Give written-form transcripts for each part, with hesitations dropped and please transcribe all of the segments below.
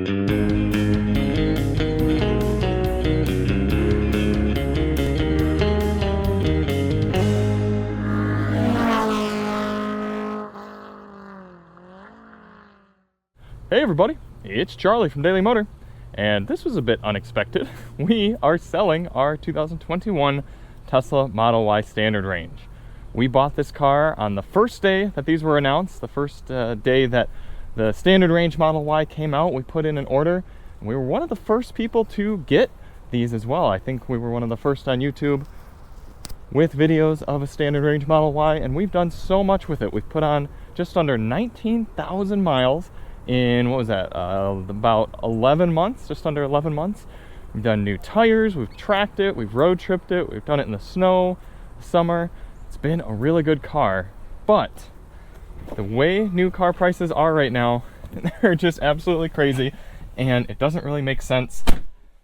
Hey everybody, it's Charlie from Daily Motor, and this was a bit unexpected. We are selling our 2021 Tesla Model Y Standard Range. We bought this car on the first day that these were announced, the first day that the Standard Range Model Y came out. We put in an order, and we were one of the first people to get these as well. I think we were one of the first on YouTube with videos of a Standard Range Model Y, and we've done so much with it. We've put on just under 19,000 miles in, what was that, about 11 months, just under 11 months. We've done new tires, we've tracked it, we've road tripped it, we've done it in the snow, summer. It's been a really good car, but the way new car prices are right now, they're just absolutely crazy, and it doesn't really make sense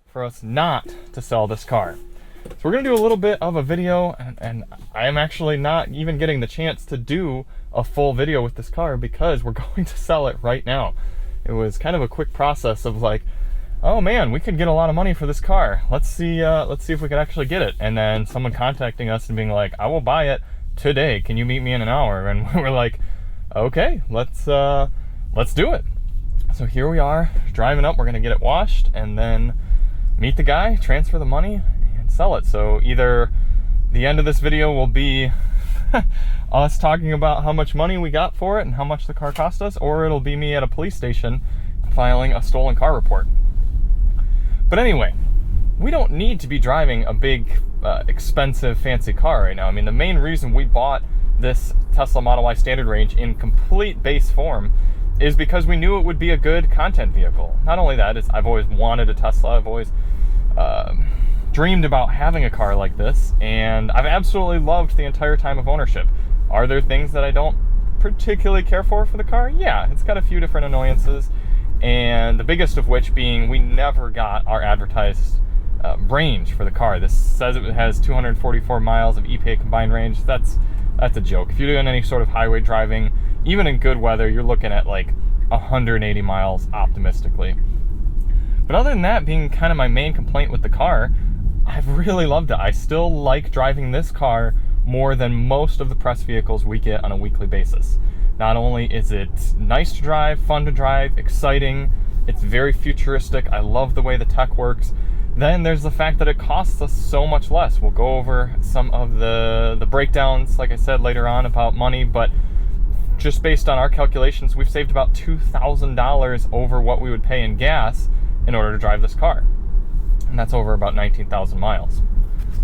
for us not to sell this car. So we're gonna do a little bit of a video, and I am actually not even getting the chance to do a full video with this car because we're going to sell it right now. It was kind of a quick process of like, oh man, we could get a lot of money for this car. Let's see if we could actually get it. And then someone contacting us and being like, I will buy it today. Can you meet me in an hour? And we're like, okay, let's do it. So here we are driving up. We're gonna get it washed and then meet the guy, transfer the money, and sell it. So either the end of this video will be us talking about how much money we got for it and how much the car cost us, or it'll be me at a police station filing a stolen car report. But anyway, we don't need to be driving a big, expensive, fancy car right now. I mean, the main reason we bought this Tesla Model Y Standard Range in complete base form is because we knew it would be a good content vehicle. Not only that, I've always wanted a Tesla. I've always dreamed about having a car like this, and I've absolutely loved the entire time of ownership. Are there things that I don't particularly care for the car? Yeah, it's got a few different annoyances, and the biggest of which being we never got our advertised range for the car. This says it has 244 miles of EPA combined range. That's a joke. If you're doing any sort of highway driving, even in good weather, you're looking at like 180 miles optimistically. But other than that being kind of my main complaint with the car, I've really loved it. I still like driving this car more than most of the press vehicles we get on a weekly basis. Not only is it nice to drive, fun to drive, exciting, it's very futuristic, I love the way the tech works, then there's the fact that it costs us so much less. We'll go over some of the breakdowns, like I said, later on about money, but just based on our calculations, we've saved about $2,000 over what we would pay in gas in order to drive this car. And that's over about 19,000 miles.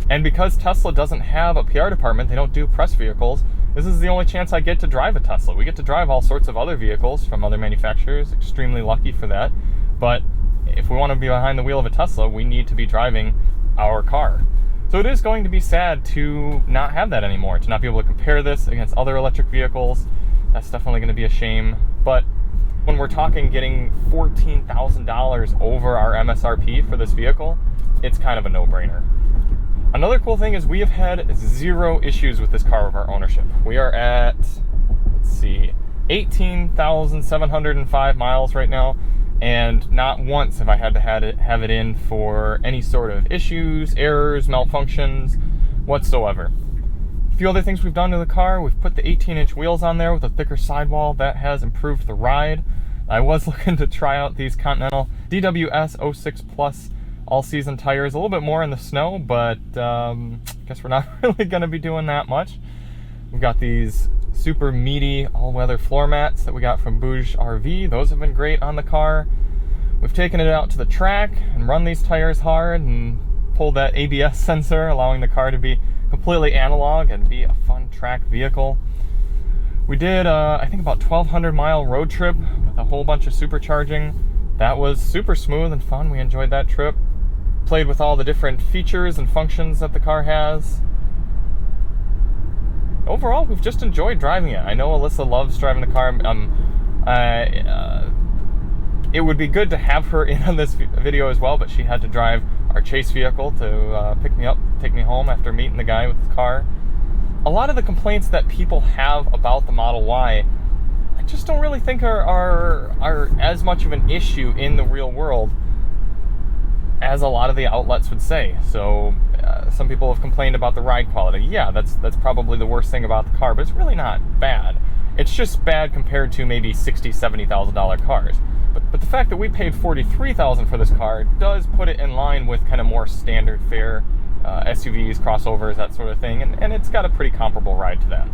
And because Tesla doesn't have a PR department, they don't do press vehicles, this is the only chance I get to drive a Tesla. We get to drive all sorts of other vehicles from other manufacturers, extremely lucky for that. But if we want to be behind the wheel of a Tesla, we need to be driving our car. So it is going to be sad to not have that anymore, to not be able to compare this against other electric vehicles. That's definitely going to be a shame. But when we're talking getting $14,000 over our MSRP for this vehicle, it's kind of a no-brainer. Another cool thing is we have had 0 issues with this car of our ownership. We are at, 18,705 miles right now, and not once have I had to have it in for any sort of issues, errors, malfunctions, whatsoever. A few other things we've done to the car, we've put the 18-inch wheels on there with a thicker sidewall. That has improved the ride. I was looking to try out these Continental DWS 06 Plus all-season tires a little bit more in the snow, but guess we're not really going to be doing that much. We've got these super meaty all-weather floor mats that we got from Bouge RV. Those have been great on the car. We've taken it out to the track and run these tires hard and pulled that ABS sensor, allowing the car to be completely analog and be a fun track vehicle. We did, I think, about 1,200 mile road trip with a whole bunch of supercharging. That was super smooth and fun. We enjoyed that trip. Played with all the different features and functions that the car has. Overall, we've just enjoyed driving it. I know Alyssa loves driving the car. It would be good to have her in on this video as well, but she had to drive our chase vehicle to pick me up, take me home after meeting the guy with the car. A lot of the complaints that people have about the Model Y I just don't really think are as much of an issue in the real world as a lot of the outlets would say. So some people have complained about the ride quality. Yeah, that's probably the worst thing about the car, but it's really not bad. It's just bad compared to maybe $60,000, $70,000 cars. But the fact that we paid $43,000 for this car does put it in line with kind of more standard fare SUVs, crossovers, that sort of thing, and it's got a pretty comparable ride to that.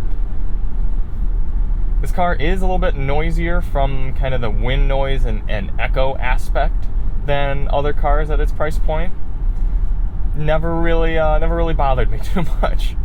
This car is a little bit noisier from kind of the wind noise and echo aspect than other cars at its price point. Never really bothered me too much.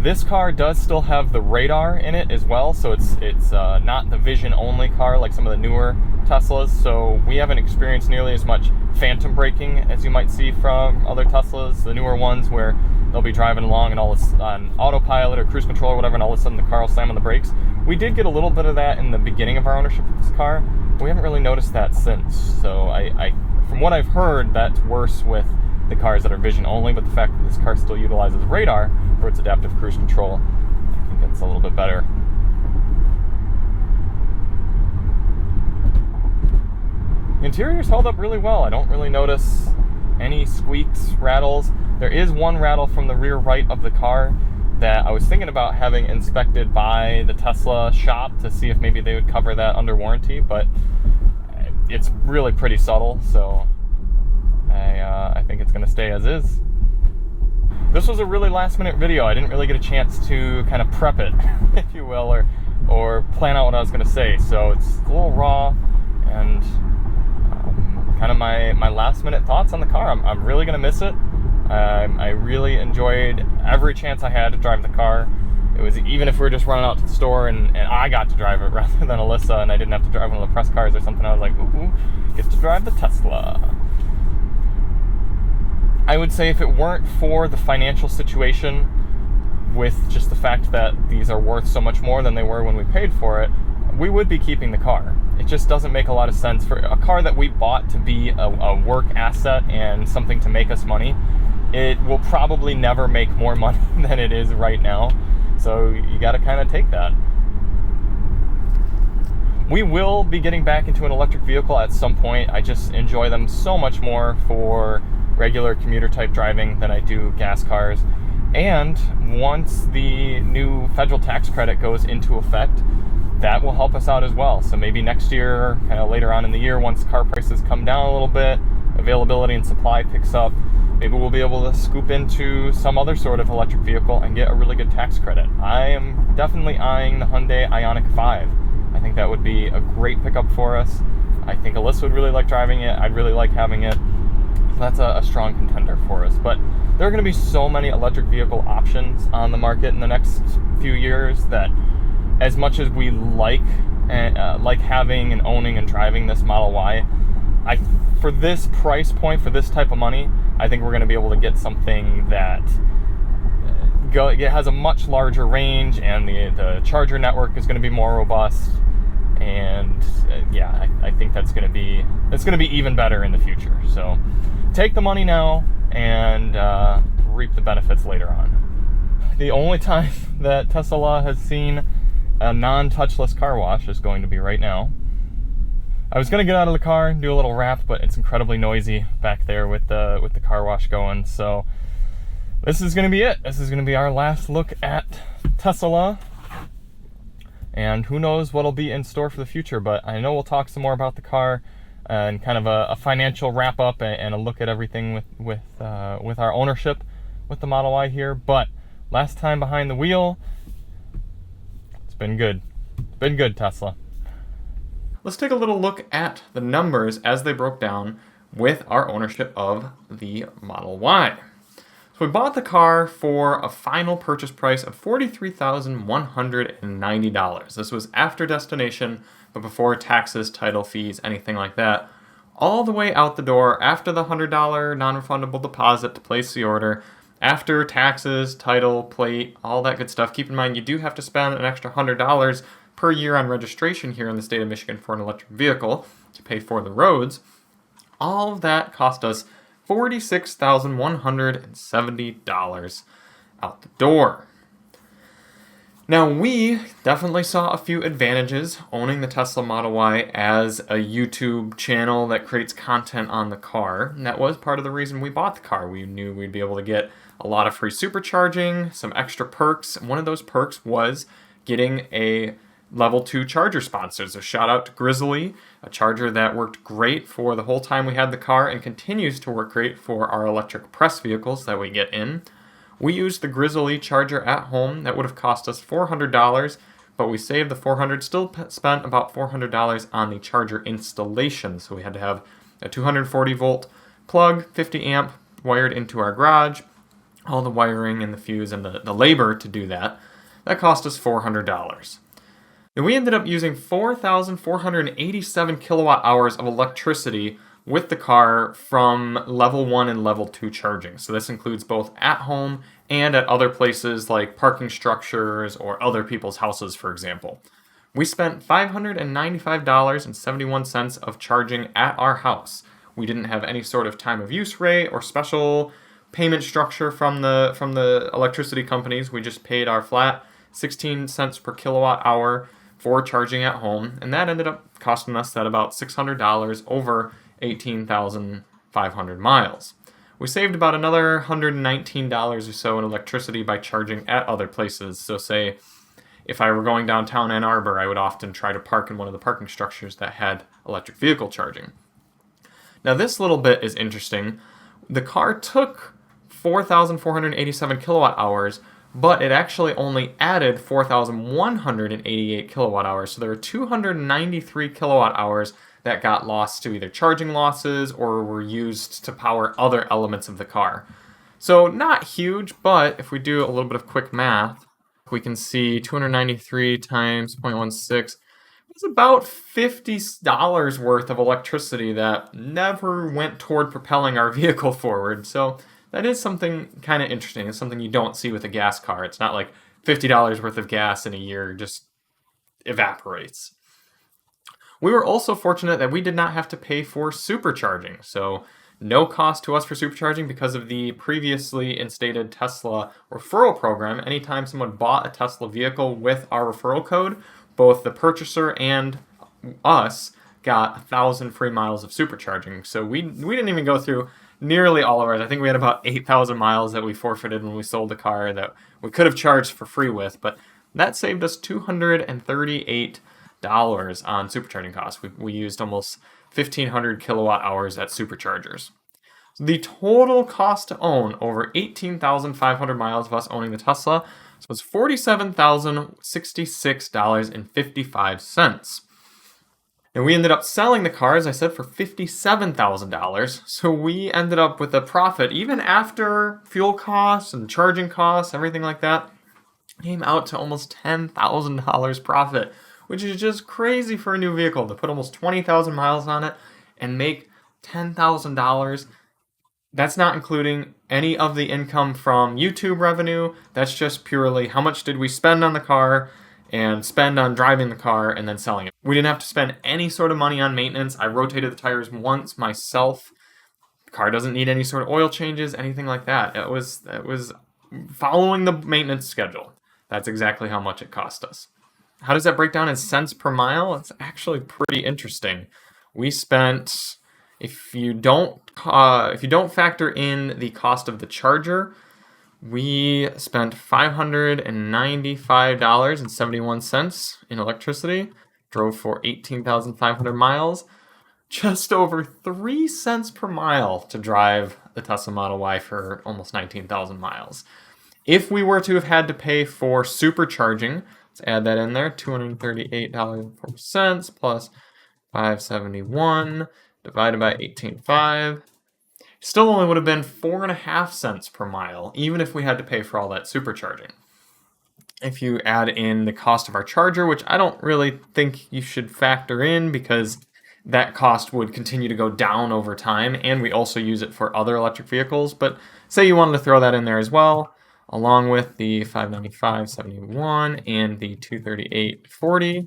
This car does still have the radar in it as well, so it's not the vision only car like some of the newer Teslas. So we haven't experienced nearly as much phantom braking as you might see from other Teslas, the newer ones where they'll be driving along and all this on autopilot or cruise control or whatever, and all of a sudden the car will slam on the brakes. We did get a little bit of that in the beginning of our ownership of this car, but we haven't really noticed that since. So I from what I've heard, that's worse with the cars that are vision only, but the fact that this car still utilizes radar for its adaptive cruise control, I think that's a little bit better. The interior's held up really well. I don't really notice any squeaks, rattles. There is one rattle from the rear right of the car that I was thinking about having inspected by the Tesla shop to see if maybe they would cover that under warranty, but it's really pretty subtle, so I think it's going to stay as is. This was a really last minute video. I didn't really get a chance to kind of prep it, if you will, or plan out what I was going to say, so it's a little raw, and kind of my last minute thoughts on the car. I'm really going to miss it. I really enjoyed every chance I had to drive the car. It was, even if we were just running out to the store and I got to drive it rather than Alyssa, and I didn't have to drive one of the press cars or something, I was like, ooh, get to drive the Tesla. I would say if it weren't for the financial situation, with just the fact that these are worth so much more than they were when we paid for it, we would be keeping the car. It just doesn't make a lot of sense for a car that we bought to be a work asset and something to make us money. It will probably never make more money than it is right now. So you got to kind of take that. We will be getting back into an electric vehicle at some point. I just enjoy them so much more for regular commuter type driving than I do gas cars. And once the new federal tax credit goes into effect, that will help us out as well. So maybe next year, kind of later on in the year, once car prices come down a little bit, availability and supply picks up, maybe we'll be able to scoop into some other sort of electric vehicle and get a really good tax credit. I am definitely eyeing the Hyundai Ioniq 5. I think that would be a great pickup for us. I think Alyssa would really like driving it. I'd really like having it. So that's a strong contender for us. But there are going to be so many electric vehicle options on the market in the next few years that, as much as we like having and owning and driving this Model Y, for this price point, for this type of money, I think we're going to be able to get something that it has a much larger range, and the charger network is going to be more robust, and I think that's going to be even better in the future. So take the money now and reap the benefits later on. The only time that Tesla has seen a non-touchless car wash is going to be right now. I was going to get out of the car and do a little wrap, but it's incredibly noisy back there with the car wash going. So this is going to be it. This is going to be our last look at Tesla. And who knows what'll be in store for the future, but I know we'll talk some more about the car and kind of a financial wrap up and a look at everything with our ownership with the Model Y here. But last time behind the wheel, it's been good. It's been good, Tesla. Let's take a little look at the numbers as they broke down with our ownership of the Model Y. So we bought the car for a final purchase price of $43,190. This was after destination, but before taxes, title fees, anything like that. All the way out the door, after the $100 non-refundable deposit to place the order, after taxes, title, plate, all that good stuff. Keep in mind, you do have to spend an extra $100 per year on registration here in the state of Michigan for an electric vehicle to pay for the roads. All of that cost us $46,170 out the door. Now, we definitely saw a few advantages owning the Tesla Model Y as a YouTube channel that creates content on the car. And that was part of the reason we bought the car. We knew we'd be able to get a lot of free supercharging, some extra perks. And one of those perks was getting a level 2 charger sponsor. So shout out to Grizzly, a charger that worked great for the whole time we had the car and continues to work great for our electric press vehicles that we get in. We used the Grizzly charger at home. That would have cost us $400, but we saved the $400, still spent about $400 on the charger installation. So we had to have a 240 volt plug, 50 amp wired into our garage, all the wiring and the fuse and the labor to do that. That cost us $400. And we ended up using 4,487 kilowatt hours of electricity with the car from level 1 and level 2 charging. So this includes both at home and at other places like parking structures or other people's houses, for example. We spent $595.71 of charging at our house. We didn't have any sort of time of use rate or special payment structure from the electricity companies. We just paid our flat 16 cents per kilowatt hour for charging at home, and that ended up costing us that about $600 over 18,500 miles. We saved about another $119 or so in electricity by charging at other places. So say if I were going downtown Ann Arbor, I would often try to park in one of the parking structures that had electric vehicle charging. Now this little bit is interesting. The car took 4,487 kilowatt hours, but it actually only added 4,188 kilowatt hours. So there were 293 kilowatt hours that got lost to either charging losses or were used to power other elements of the car. So not huge, but if we do a little bit of quick math, we can see 293 times 0.16 is about $50 worth of electricity that never went toward propelling our vehicle forward. So that is something kind of interesting. It's something you don't see with a gas car. It's not like $50 worth of gas in a year just evaporates. We were also fortunate that we did not have to pay for supercharging. So no cost to us for supercharging because of the previously instated Tesla referral program. Anytime someone bought a Tesla vehicle with our referral code, both the purchaser and us got 1,000 free miles of supercharging. So we didn't even go through nearly all of ours. I think we had about 8,000 miles that we forfeited when we sold the car that we could have charged for free with, but that saved us $238 on supercharging costs. We used almost 1,500 kilowatt hours at superchargers. The total cost to own over 18,500 miles of us owning the Tesla was $47,066.55. And we ended up selling the car, as I said, for $57,000. So we ended up with a profit, even after fuel costs and charging costs, everything like that, came out to almost $10,000 profit, which is just crazy for a new vehicle to put almost 20,000 miles on it and make $10,000. That's not including any of the income from YouTube revenue. That's just purely how much did we spend on the car and spend on driving the car and then selling it. We didn't have to spend any sort of money on maintenance. I rotated the tires once myself. The car doesn't need any sort of oil changes, anything like that. It was following the maintenance schedule. That's exactly how much it cost us. How does that break down in cents per mile? It's actually pretty interesting. We spent, if you don't factor in the cost of the charger, we spent $595.71 in electricity, drove for 18,500 miles, just over 3 cents per mile to drive the Tesla Model Y for almost 19,000 miles. If we were to have had to pay for supercharging, let's add that in there, $238.04 plus $571 divided by 18.5. Still only would have been 4.5 cents per mile, even if we had to pay for all that supercharging. If you add in the cost of our charger, which I don't really think you should factor in because that cost would continue to go down over time, and we also use it for other electric vehicles, but say you wanted to throw that in there as well, along with the $595.71 and the $238.40,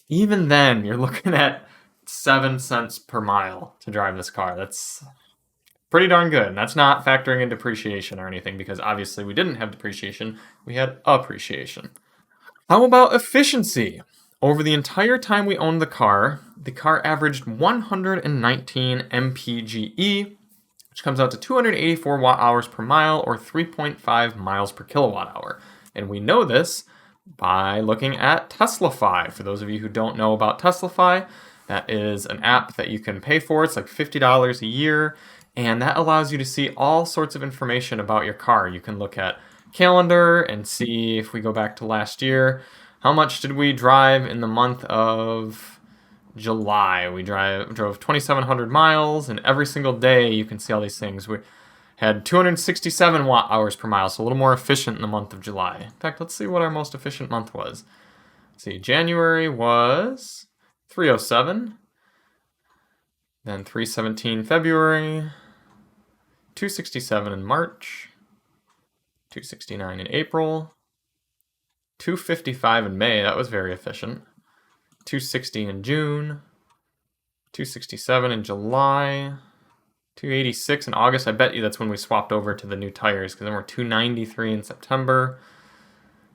even then you're looking at 7 cents per mile to drive this car. Pretty darn good. And that's not factoring in depreciation or anything, because obviously we didn't have depreciation, we had appreciation. How about efficiency? Over the entire time we owned the car averaged 119 mpge, which comes out to 284 watt hours per mile, or 3.5 miles per kilowatt hour. And we know this by looking at Teslafy. For those of you who don't know about Teslafy, that is an app that you can pay for. It's like $50 a year, and that allows you to see all sorts of information about your car. You can look at calendar and see, if we go back to last year, how much did we drive in the month of July. We drove 2,700 miles, and every single day you can see all these things. We had 267 watt hours per mile, so a little more efficient in the month of July. In fact, let's see what our most efficient month was. Let's see, January was 307, then 317 February, 267 in March, 269 in April, 255 in May, that was very efficient, 260 in June, 267 in July, 286 in August. I bet you that's when we swapped over to the new tires, because then we're 293 in September,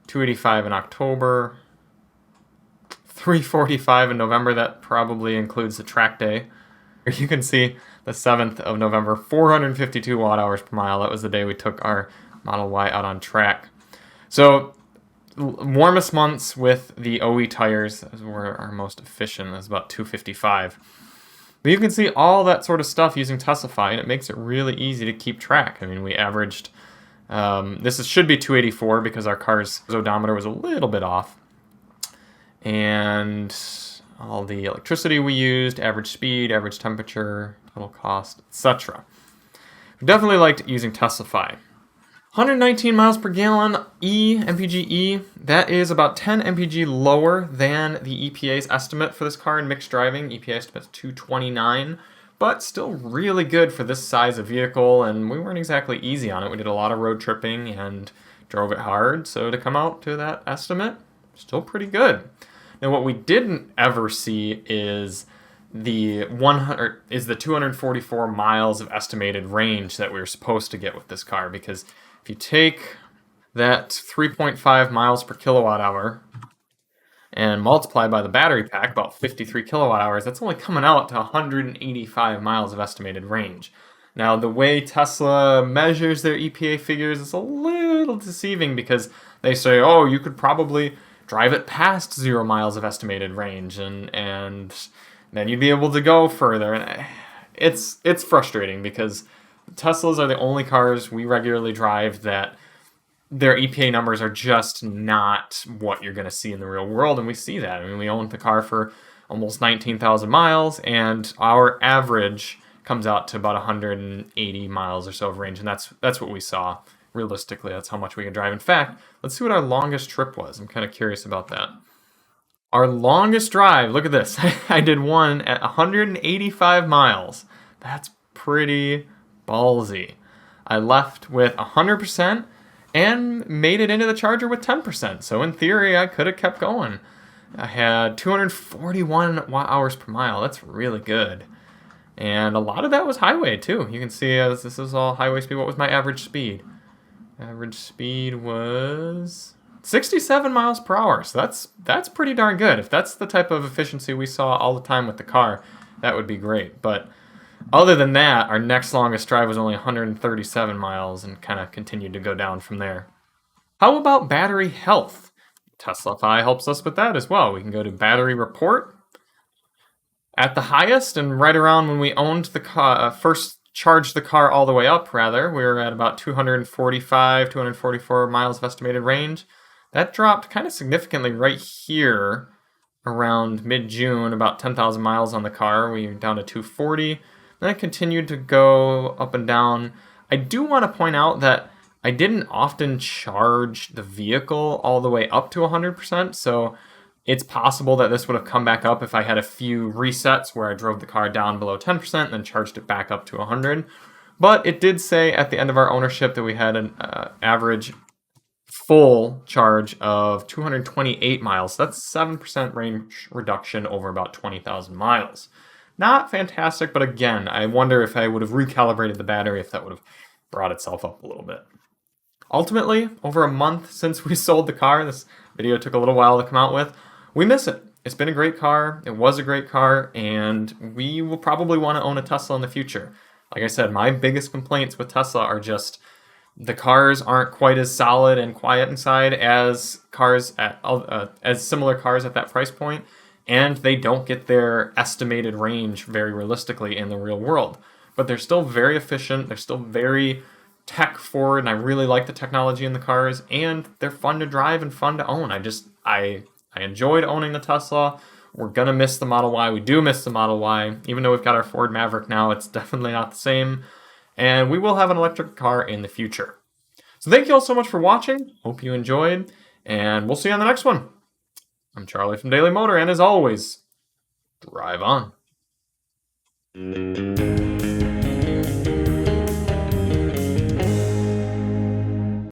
285 in October, 345 in November. That probably includes the track day. You can see the 7th of November, 452 watt hours per mile. That was the day we took our Model Y out on track. So warmest months with the OE tires were our most efficient. That's about 255. But you can see all that sort of stuff using Teslafy, and it makes it really easy to keep track. I mean, we averaged, should be 284 because our car's odometer was a little bit off. And all the electricity we used, average speed, average temperature, total cost, etc. We definitely liked using Teslafy. 119 miles per gallon mpge, that is about 10 mpg lower than the EPA's estimate for this car in mixed driving. EPA estimates 229, but still really good for this size of vehicle, and we weren't exactly easy on it. We did a lot of road tripping and drove it hard, so to come out to that estimate, still pretty good. Now, what we didn't ever see is the 244 miles of estimated range that we were supposed to get with this car, because if you take that 3.5 miles per kilowatt hour and multiply by the battery pack, about 53 kilowatt hours, that's only coming out to 185 miles of estimated range. Now, the way Tesla measures their EPA figures is a little deceiving, because they say, oh, you could probably drive it past 0 miles of estimated range, and then you'd be able to go further. And it's frustrating, because Teslas are the only cars we regularly drive that their EPA numbers are just not what you're going to see in the real world, and we see that. I mean, we owned the car for almost 19,000 miles, and our average comes out to about 180 miles or so of range, and that's what we saw. Realistically, that's how much we can drive. In fact, let's see what our longest trip was. I'm kind of curious about that. Our longest drive, look at this. I did one at 185 miles. That's pretty ballsy. I left with 100% and made it into the Charger with 10%. So in theory, I could have kept going. I had 241 watt hours per mile. That's really good. And a lot of that was highway too. You can see this is all highway speed. What was my average speed? Average speed was 67 miles per hour. So that's pretty darn good. If that's the type of efficiency we saw all the time with the car, that would be great. But other than that, our next longest drive was only 137 miles and kind of continued to go down from there. How about battery health? Teslafy helps us with that as well. We can go to battery report. At the highest, and right around when we owned the car, first charged the car all the way up, rather, we were at about 244 miles of estimated range. That dropped kind of significantly right here around mid-June, about 10,000 miles on the car. We were down to 240. Then it continued to go up and down. I do want to point out that I didn't often charge the vehicle all the way up to 100%, so it's possible that this would have come back up if I had a few resets where I drove the car down below 10% and then charged it back up to 100. But it did say at the end of our ownership that we had an average full charge of 228 miles. That's 7% range reduction over about 20,000 miles. Not fantastic, but again, I wonder if I would have recalibrated the battery, if that would have brought itself up a little bit. Ultimately, over a month since we sold the car, this video took a little while to come out with, we miss it. It's been a great car, it was a great car, and we will probably want to own a Tesla in the future. Like I said, my biggest complaints with Tesla are just the cars aren't quite as solid and quiet inside as cars at as similar cars at that price point, and they don't get their estimated range very realistically in the real world. But they're still very efficient. They're still very tech forward, and I really like the technology in the cars, and they're fun to drive and fun to own. I enjoyed owning the Tesla. We're gonna miss the Model Y. We do miss the Model Y, even though we've got our Ford Maverick now. It's definitely not the same, and we will have an electric car in the future. So thank you all so much for watching. Hope you enjoyed, and we'll see you on the next one. I'm Charlie from Daily Motor, and as always, drive on.